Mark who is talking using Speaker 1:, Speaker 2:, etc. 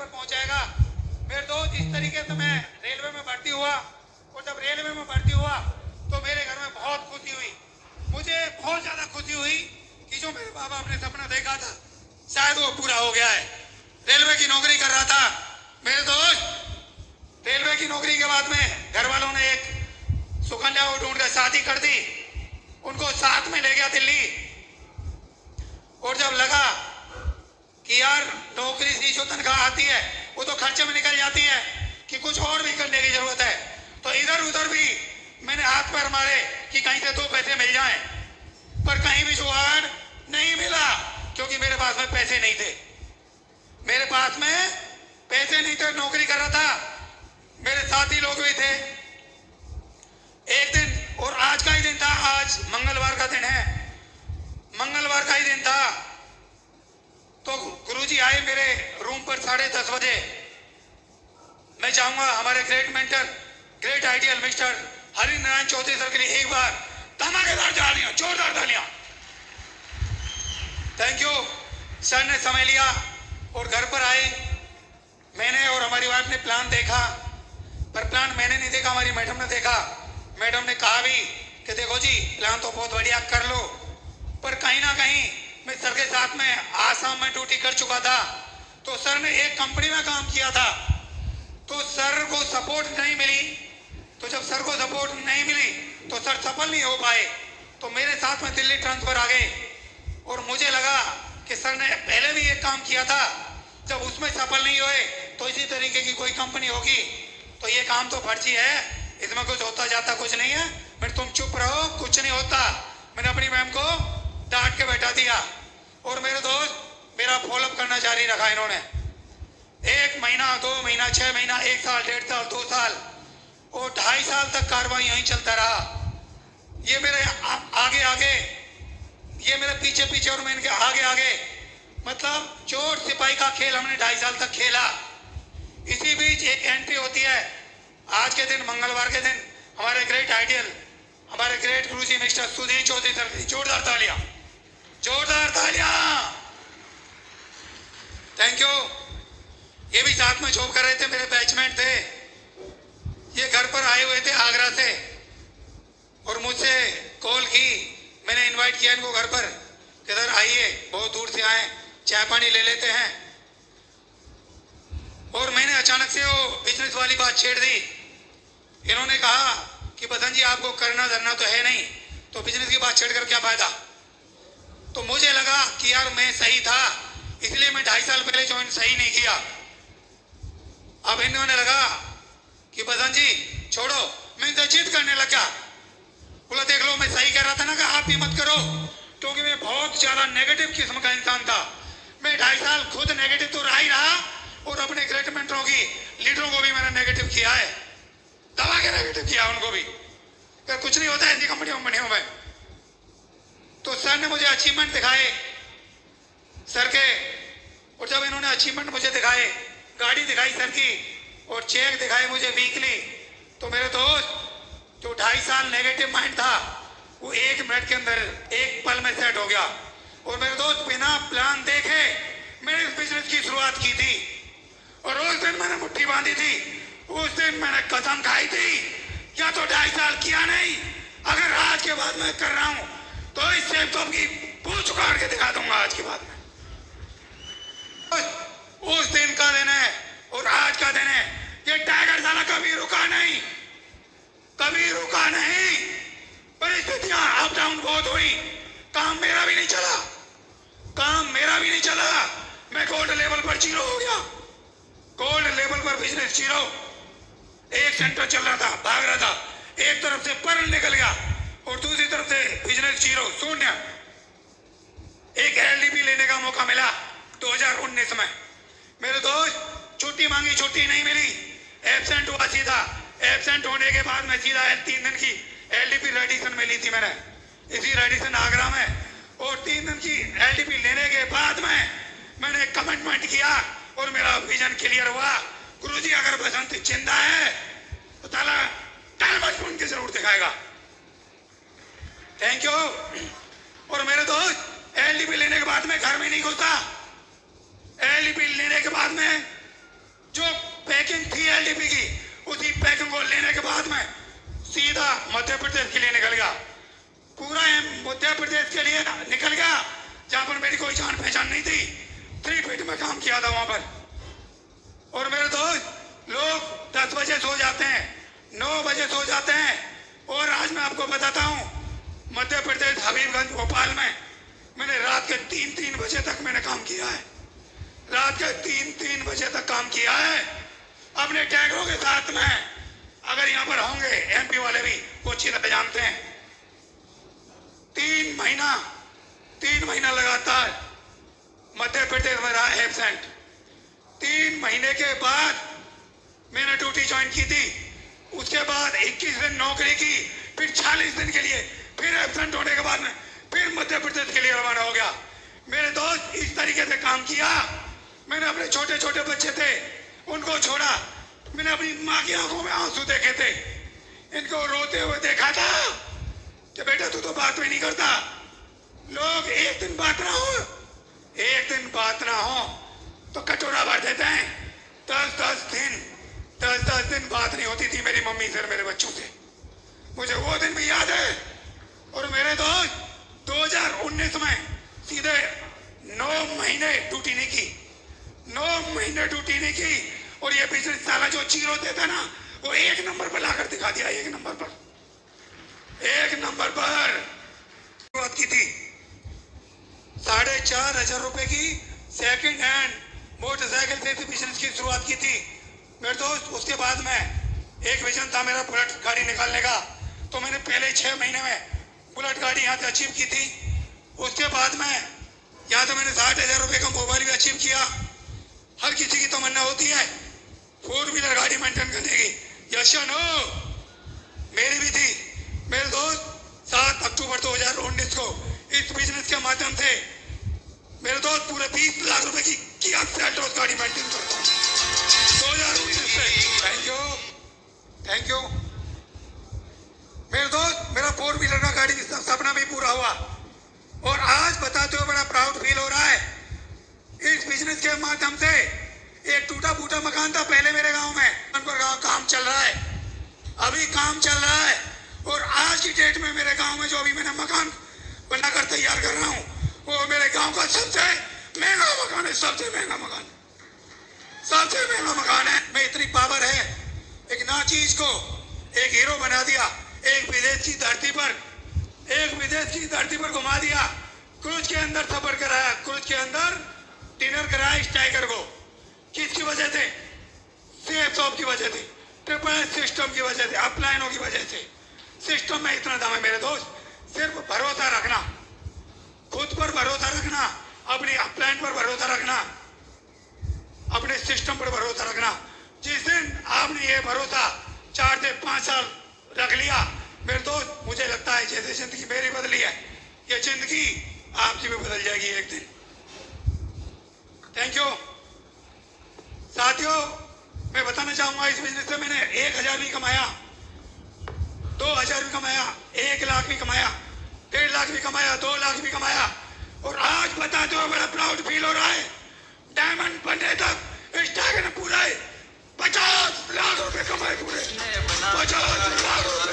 Speaker 1: पर पहुंचाएगा। मेरे दोस्त, इस तरीके से मैं रेलवे में भर्ती हुआ, और जब रेलवे में भर्ती हुआ तो मेरे घर में बहुत खुशी हुई। मुझे बहुत ज्यादा खुशी हुई कि जो मेरे बाबा अपने सपना देखा था शायद वो पूरा हो गया है। रेलवे की नौकरी कर रहा था मेरे दोस्त। रेलवे की नौकरी के बाद में घर वालों ने एक सुकन्या को ढूंढकर शादी कर दी, उनको साथ में ले गया दिल्ली। और जब लगा कि यार नौकरी से जो तनख्वाह आती है वो तो खर्चे में निकल जाती है, कि कुछ और भी करने की जरूरत है, तो इधर उधर भी मैंने हाथ पैर मारे कि कहीं से 2 पैसे मिल जाएं, पर कहीं भी जुगाड़ नहीं मिला, क्योंकि मेरे पास में पैसे नहीं थे। मेरे पास में पैसे नहीं थे, नौकरी कर रहा था, मेरे साथी लोग भी थे। एक दिन, और आज का ही दिन था, आज मंगलवार का दिन है, मंगलवार का ही दिन था, तो गुरुजी आए मेरे रूम पर 10:30 बजे। मैं चाहूंगा हमारे great mentor, great ideal mister Hari Narayan Chaudhary sir के लिए एक बार धमाकेदार तालियां, जोरदार तालियां। Thank you. सर ने समय लिया और घर पर आए। मैंने और हमारी वाइफ ने प्लान देखा, पर प्लान मैंने नहीं देखा, हमारी मैडम ने देखा। मैडम ने कहा भी कि देखो जी, प्लान तो बहुत बढ़िया, कर लो, पर कहीं ना कहीं मैं सर के साथ में आसाम में ड्यूटी कर चुका था, तो सर ने एक कंपनी में काम किया था, तो सर को सपोर्ट नहीं मिली। तो जब सर को सपोर्ट नहीं मिली तो सर सफल नहीं हो पाए, तो मेरे साथ में दिल्ली ट्रांसफर आ गए। और मुझे लगा कि सर ने पहले भी एक काम किया था, जब उसमें सफल नहीं हुए तो इसी तरीके की कोई कंपनी होगी, तो ये काम तो फर्जी है, इसमें कुछ होता जाता कुछ नहीं है, फिर तुम चुप रहो, कुछ नहीं होता। मैंने अपनी मैम को डांट के बैठा दिया, और मेरे दोस्त मेरा फॉलोअप करना जारी रखा इन्होंने। 1 महीना, 2 महीना, 6 महीना, 1 साल, 1.5 साल, 2 साल और 2.5 साल तक कार्रवाई यहीं चलता रहा। ये मेरे आगे आगे, ये मेरे पीछे पीछे, और मैं इनके आगे आगे, मतलब चोर सिपाही का खेल हमने 2.5 साल तक खेला। इसी बीच एक एंट्री होती है, आज के दिन, मंगलवार के दिन, हमारे ग्रेट आइडियल, हमारे ग्रेट गुरुजी मिस्टर सुधीर चौधरी सर, जोरदार तालियां, जोरदार तालियां। Thank you. ये भी साथ में जॉब कर रहे थे, मेरे बैचमेट थे। ये घर पर आए हुए थे आगरा से, और मुझसे कॉल की, मैंने इनवाइट किया इनको घर पर, किधर आइए, बहुत दूर से आए, चाय पानी ले लेते हैं। और मैंने अचानक से वो बिजनेस वाली बात छेड़ दी। इन्होंने कहा कि बदन जी, आपको करना धरना तो है नहीं, तो बिजनेस की बात छेड़ कर क्या फायदा। तो मुझे लगा कि यार मैं सही था, इसलिए मैं 2.5 साल पहले ज्वाइन सही नहीं किया। अब इन्होंने लगा कि बदन जी छोड़ो, मैं इनसे जिद करने लगा। बोला देख लो, मैं सही कह रहा था ना कि आप भी मत करो, क्योंकि मैं बहुत ज्यादा नेगेटिव किस्म का इंसान था। मैं 2.5 साल खुद नेगेटिव तो रहा ही रहा, और अपने ग्रेट मेंटरों की, लीडरों को भी मैंने नेगेटिव किया है, दबा के नेगेटिव किया उनको भी, कि कुछ नहीं होता ऐसी कंपनियों में। तो सर ने मुझे अचीवमेंट दिखाए सर के, और जब इन्होंने अचीवमेंट मुझे दिखाए, गाड़ी दिखाई सर की, और चेक दिखाए मुझे वीकली, तो मेरे दोस्त, जो 2.5 साल नेगेटिव माइंड था वो 1 मिनट के अंदर, 1 पल में सेट हो गया। और मेरे दोस्त, बिना प्लान देखे मैंने इस बिजनेस की शुरुआत की थी, और उस दिन मैंने मुट्ठी बांधी थी, उस दिन मैंने कसम खाई थी, या तो 2.5 साल किया नहीं, अगर आज के बाद मैं कर रहा हूं तो इससे सबकी पूंछ उखाड़ के दिखा दूंगा आज के बाद में। उस दिन का दिन है और आज का दिन है। ये टाइगर साला कभी रुका नहीं, कभी रुका नहीं। परिस्थितियां अप डाउन बहुत हुई, काम मेरा भी नहीं चला, काम मेरा भी नहीं चला। मैं गोल्ड लेवल पर 0 हो गया, गोल्ड लेवल पर बिजनेस 0। एक सेंटर चल रहा था, भाग रहा था, एक तरफ से पर्ल निकल गया और दूसरी तरफ से बिजनेस 0, शून्य। एक एलडीपी लेने का मौका मिला 2019 में। मेरे दोस्त, छुट्टी मांगी, छुट्टी नहीं मिली, एब्सेंट हुआ सीधा। एब्सेंट होने के बाद मैं सीधा 3 दिन की एलडीपी रेडिसन में ली थी मैंने, इसी रेडिसन आगरा में। और 3 दिन की एलडीपी लेने के बाद में मैंने कमिटमेंट किया और मेरा विजन क्लियर हुआ। गुरुजी, अगर बसंत जिंदा है तो ताला टाइम की जरूर दिखाएगा। Thank you. और मेरे दोस्त, एलडीपी लेने के बाद में घर में नहीं घुसा। एलडीपी लेने के बाद में जो पैकिंग थी एलडीपी की, उसी पैकिंग को लेने के बाद में सीधा मध्य प्रदेश के लिए निकल गया। पूरा मध्य प्रदेश के लिए निकल गया, जहां पर मेरी कोई जान पहचान नहीं थी। 3 फीट में काम किया था वहां पर। और मेरे दोस्त लोग 10 बजे सो जाते हैं, 9 बजे सो जाते हैं। और आज मैं आपको बताता हूं, मध्य प्रदेश हबीबगंज भोपाल में मैंने रात के 3-3 बजे तक मैंने काम किया है। रात के 3-3 बजे तक काम किया है अपने टैगरों के साथ में। अगर यहाँ पर होंगे एमपी वाले भी, वो अच्छी तरह जानते हैं। 3 महीना लगातार मध्य प्रदेश में रहा एब्सेंट। 3 महीने के बाद मैंने ड्यूटी ज्वाइन की थी। उसके बाद 21 दिन नौकरी की, फिर 40 दिन के लिए फिर एब्सेंट होने के बाद में फिर मध्य प्रदेश के लिए रवाना हो गया। मेरे दोस्त इस तरीके से काम किया। मैंने अपने छोटे छोटे बच्चे थे, उनको छोड़ा। मैंने अपनी माँ की आंखों में आंसू देखे थे, इनको रोते हुए देखा था कि बेटा तू तो बात भी नहीं करता। लोग एक दिन बात ना हो तो कटोरा भर देते हैं। 10 दिन बात नहीं होती थी मेरी मम्मी से, मेरे बच्चों से। मुझे वो दिन भी याद है। और मेरे दोस्त 2019 में सीधे 9 महीने ड्यूटी नहीं की। 9 महीने ड्यूटी नहीं की। और ये बिजनेस साला जो चीरो देता ना, वो 1 नंबर पर लाकर दिखा दिया। 1 नंबर पर शुरुआत की थी। 4,500 रुपए की सेकंड हैंड मोटरसाइकिल से बिजनेस की शुरुआत की थी मेरे दोस्त। उसके बाद में एक विजन था मेरा बुलेट गाड़ी निकालने का, तो मैंने पहले 6 महीने में बुलेट गाड़ी यहाँ से अचीव की थी। उसके बाद में यहाँ से मैंने 60,000 रुपए का मोबाइल भी अचीव किया। हर किसी की तमन्ना होती है 4 व्हीलर गाड़ी मेंटेन करने की, यस या नो? मेरी भी थी मेरे दोस्त। 7 अक्टूबर 2019 को इस बिजनेस के माध्यम से मेरे दोस्त पूरे 20 लाख रुपए की किया सेल्टोस गाड़ी मेंटेन करता हूँ 2019 से। थैंक यू मेरे दोस्त। मेरा 4 व्हीलर का गाड़ी सपना भी पूरा हुआ। और आज बताते हुए बड़ा प्राउड फील हो रहा है। इस बिजनेस के माध्यम से एक टूटा फूटा मकान था पहले मेरे गांव में, उन पर काम चल रहा है, अभी काम चल रहा है। और आज की डेट में मेरे गांव में जो अभी मैंने मकान बनाकर तैयार कर रहा हूँ, वो मेरे गांव का सबसे महंगा मकान है। सबसे महंगा मकान है। मैं इतनी पावर है, एक ना चीज को एक हीरो बना दिया। एक विदेश की धरती पर घुमा दिया। क्रूज के अंदर सफर कराया, क्रूज के अंदर डिनर कराया इस टाइगर को। किसकी वजह से? सेफ शॉप की वजह से, ट्रिपल सिस्टम की वजह से, अपलाइनों की वजह से। सिस्टम में इतना दम है मेरे दोस्त। सिर्फ भरोसा रखना, खुद पर भरोसा रखना, अपनी अपलाइन पर भरोसा रखना, अपने सिस्टम पर भरोसा रखना। जिस दिन आपने ये भरोसा 4 से 5 साल रख लिया मेरे दोस्त, मुझे लगता है जैसे जिंदगी मेरी बदली है, ये जिंदगी आपकी भी बदल जाएगी एक दिन। थैंक यू साथियों। मैं बताना चाहूंगा इस बिजनेस से मैंने 1,000 भी कमाया, 2,000 भी कमाया, 1 लाख भी कमाया, 1.5 लाख भी कमाया, 2 लाख भी कमाया। और आज बताते हुए बड़ा प्राउड फील हो रहा है। डायमंड बनने तक इस टाइगर ने पूरा 50 लाख रुपए कमाए, पूरे 50 लाख रुपए।